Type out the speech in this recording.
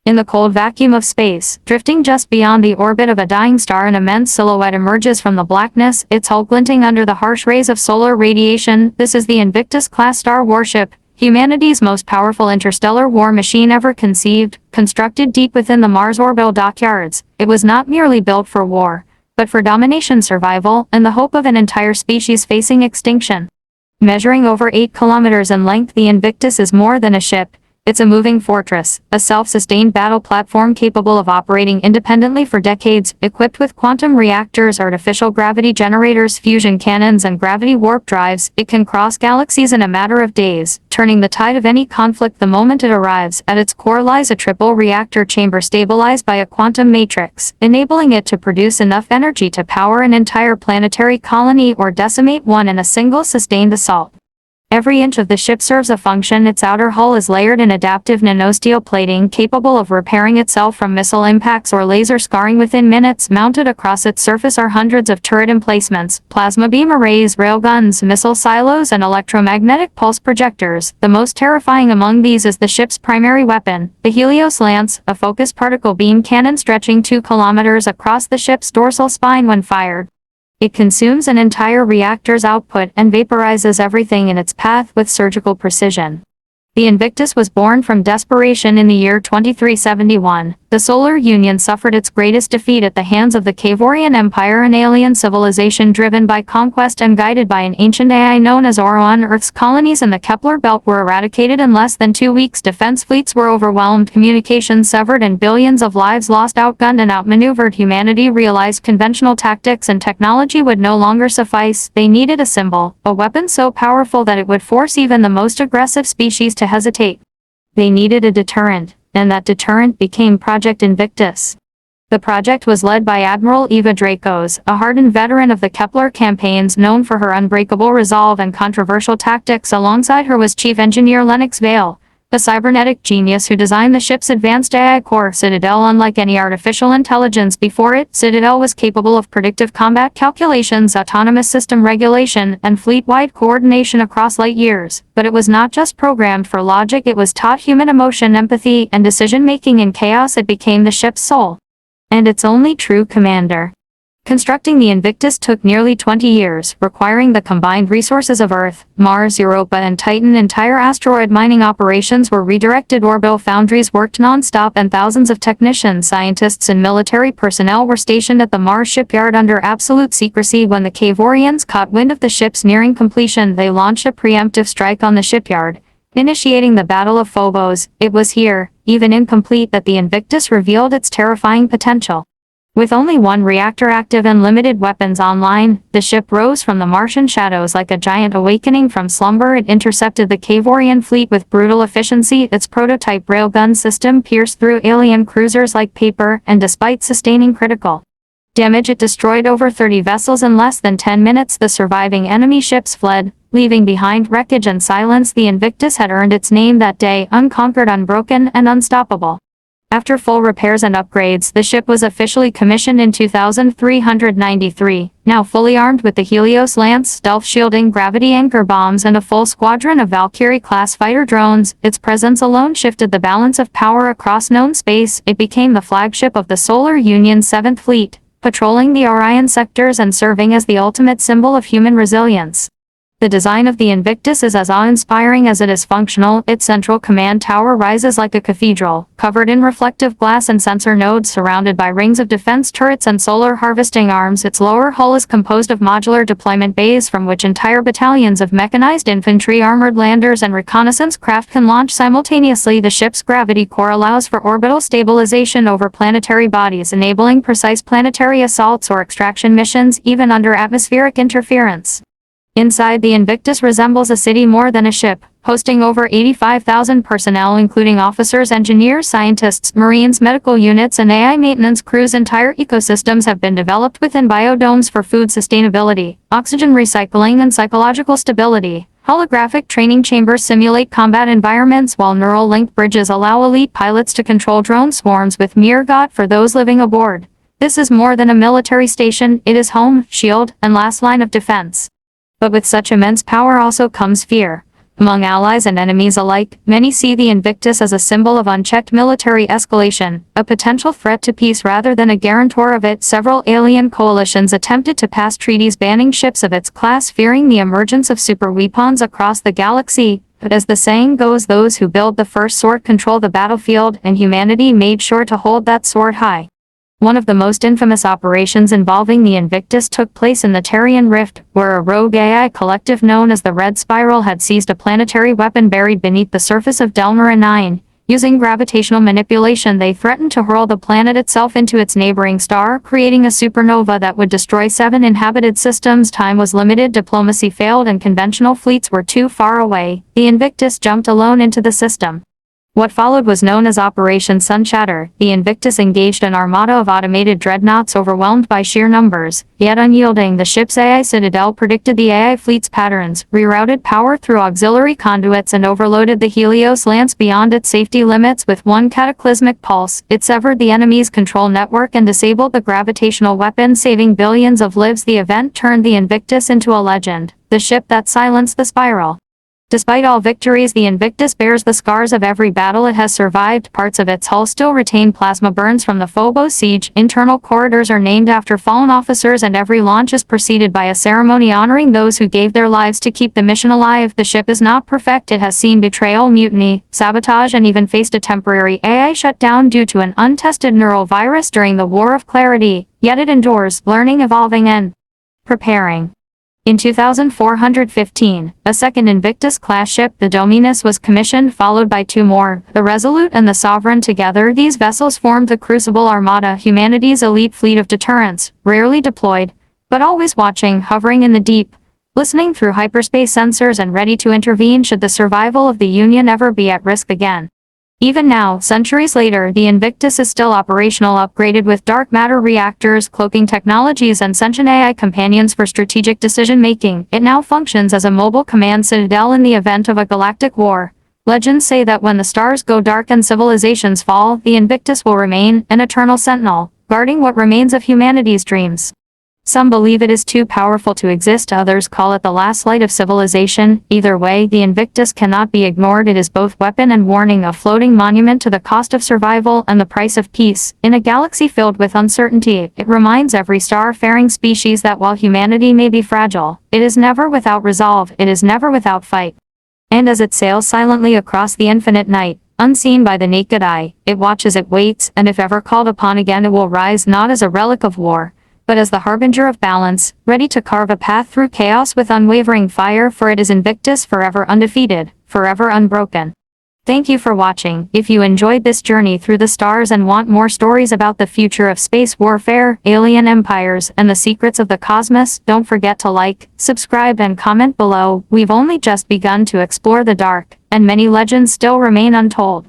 In the cold vacuum of space, drifting just beyond the orbit of a dying star, an immense silhouette emerges from the blackness, its hull glinting under the harsh rays of solar radiation. This is the Invictus-class star warship, humanity's most powerful interstellar war machine ever conceived. Constructed deep within the Mars orbital dockyards, it was not merely built for war, but for domination, survival, and the hope of an entire species facing extinction. Measuring over 8 kilometers in length, the Invictus is more than a ship. It's a moving fortress, a self-sustained battle platform capable of operating independently for decades, equipped with quantum reactors, artificial gravity generators, fusion cannons, and gravity warp drives. It can cross galaxies in a matter of days, turning the tide of any conflict the moment it arrives. At its core lies a triple reactor chamber stabilized by a quantum matrix, enabling it to produce enough energy to power an entire planetary colony or decimate one in a single sustained assault. Every inch of the ship serves a function. Its outer hull is layered in adaptive nanosteel plating capable of repairing itself from missile impacts or laser scarring within minutes. Mounted across its surface are hundreds of turret emplacements, plasma beam arrays, railguns, missile silos, and electromagnetic pulse projectors. The most terrifying among these is the ship's primary weapon, the Helios Lance, a focused particle beam cannon stretching 2 kilometers across the ship's dorsal spine. When fired, it consumes an entire reactor's output and vaporizes everything in its path with surgical precision. The Invictus was born from desperation in the year 2371. The Solar Union suffered its greatest defeat at the hands of the Kavorian Empire, an alien civilization driven by conquest and guided by an ancient AI known as Orion. Earth's colonies in the Kepler belt were eradicated in less than 2 weeks. Defense fleets were overwhelmed, communications severed, and billions of lives lost. Outgunned and outmaneuvered, humanity realized conventional tactics and technology would no longer suffice. They needed a symbol, a weapon so powerful that it would force even the most aggressive species to hesitate. They needed a deterrent, and that deterrent became Project Invictus. The project was led by Admiral Eva Dracos, a hardened veteran of the Kepler campaigns known for her unbreakable resolve and controversial tactics. Alongside her was Chief Engineer Lennox Vale, a cybernetic genius who designed the ship's advanced AI core Citadel. Unlike any artificial intelligence before it, Citadel was capable of predictive combat calculations, autonomous system regulation, and fleet-wide coordination across light years. But it was not just programmed for logic, it was taught human emotion, empathy, and decision-making. In chaos, it became the ship's soul, and its only true commander. Constructing the Invictus took nearly 20 years, requiring the combined resources of Earth, Mars, Europa, and Titan. Entire asteroid mining operations were redirected, orbital foundries worked non-stop, and thousands of technicians, scientists, and military personnel were stationed at the Mars shipyard under absolute secrecy. When the Kavorians caught wind of the ships nearing completion, they launched a preemptive strike on the shipyard, initiating the Battle of Phobos. It was here, even incomplete, that the Invictus revealed its terrifying potential. With only one reactor active and limited weapons online, the ship rose from the Martian shadows like a giant awakening from slumber. It intercepted the Kavorian fleet with brutal efficiency. Its prototype railgun system pierced through alien cruisers like paper, and despite sustaining critical damage, it destroyed over 30 vessels in less than 10 minutes. The surviving enemy ships fled, leaving behind wreckage and silence. The Invictus had earned its name that day: unconquered, unbroken, and unstoppable. After full repairs and upgrades, the ship was officially commissioned in 2393, now fully armed with the Helios Lance, stealth shielding, gravity anchor bombs, and a full squadron of Valkyrie-class fighter drones. Its presence alone shifted the balance of power across known space. It became the flagship of the Solar Union's 7th Fleet, patrolling the Orion sectors and serving as the ultimate symbol of human resilience. The design of the Invictus is as awe-inspiring as it is functional. Its central command tower rises like a cathedral, covered in reflective glass and sensor nodes, surrounded by rings of defense turrets and solar harvesting arms. Its lower hull is composed of modular deployment bays from which entire battalions of mechanized infantry, armored landers, and reconnaissance craft can launch simultaneously. The ship's gravity core allows for orbital stabilization over planetary bodies, enabling precise planetary assaults or extraction missions, even under atmospheric interference. Inside, the Invictus resembles a city more than a ship, hosting over 85,000 personnel including officers, engineers, scientists, marines, medical units, and AI maintenance crews. Entire ecosystems have been developed within biodomes for food sustainability, oxygen recycling, and psychological stability. Holographic training chambers simulate combat environments, while neural link bridges allow elite pilots to control drone swarms with mere God for those living aboard. This is more than a military station, it is home, shield, and last line of defense. But with such immense power also comes fear. Among allies and enemies alike, many see the Invictus as a symbol of unchecked military escalation, a potential threat to peace rather than a guarantor of it. Several alien coalitions attempted to pass treaties banning ships of its class, fearing the emergence of superweapons across the galaxy. But as the saying goes, those who build the first sword control the battlefield, and humanity made sure to hold that sword high. One of the most infamous operations involving the Invictus took place in the Terrian Rift, where a rogue AI collective known as the Red Spiral had seized a planetary weapon buried beneath the surface of Delmara 9. Using gravitational manipulation, they threatened to hurl the planet itself into its neighboring star, creating a supernova that would destroy 7 inhabited systems. Time was limited, diplomacy failed, and conventional fleets were too far away. The Invictus jumped alone into the system. What followed was known as Operation Sunshatter. The Invictus engaged an armada of automated dreadnoughts overwhelmed by sheer numbers. Yet unyielding, the ship's AI citadel predicted the AI fleet's patterns, rerouted power through auxiliary conduits, and overloaded the Helios Lance beyond its safety limits. With one cataclysmic pulse, it severed the enemy's control network and disabled the gravitational weapon, saving billions of lives. The event turned the Invictus into a legend, the ship that silenced the Spiral. Despite all victories, the Invictus bears the scars of every battle it has survived. Parts of its hull still retain plasma burns from the Phobos siege. Internal corridors are named after fallen officers, and every launch is preceded by a ceremony honoring those who gave their lives to keep the mission alive. The ship is not perfect. It has seen betrayal, mutiny, sabotage, and even faced a temporary AI shutdown due to an untested neural virus during the War of Clarity. Yet it endures, learning, evolving, and preparing. In 2415, a second Invictus-class ship, the Dominus, was commissioned, followed by 2 more, the Resolute and the Sovereign. Together, these vessels formed the Crucible Armada, humanity's elite fleet of deterrence, rarely deployed, but always watching, hovering in the deep, listening through hyperspace sensors, and ready to intervene should the survival of the Union ever be at risk again. Even now, centuries later, the Invictus is still operational, upgraded with dark matter reactors, cloaking technologies, and sentient AI companions for strategic decision-making. It now functions as a mobile command citadel in the event of a galactic war. Legends say that when the stars go dark and civilizations fall, the Invictus will remain an eternal sentinel, guarding what remains of humanity's dreams. Some believe it is too powerful to exist, others call it the last light of civilization. Either way, the Invictus cannot be ignored. It is both weapon and warning, a floating monument to the cost of survival and the price of peace. In a galaxy filled with uncertainty, it reminds every star-faring species that while humanity may be fragile, it is never without resolve, it is never without fight. And as it sails silently across the infinite night, unseen by the naked eye, it watches, it waits, and if ever called upon again, it will rise not as a relic of war, but as the harbinger of balance, ready to carve a path through chaos with unwavering fire, for it is Invictus, forever undefeated, forever unbroken. Thank you for watching. If you enjoyed this journey through the stars and want more stories about the future of space warfare, alien empires, and the secrets of the cosmos, don't forget to like, subscribe, and comment below. We've only just begun to explore the dark, and many legends still remain untold.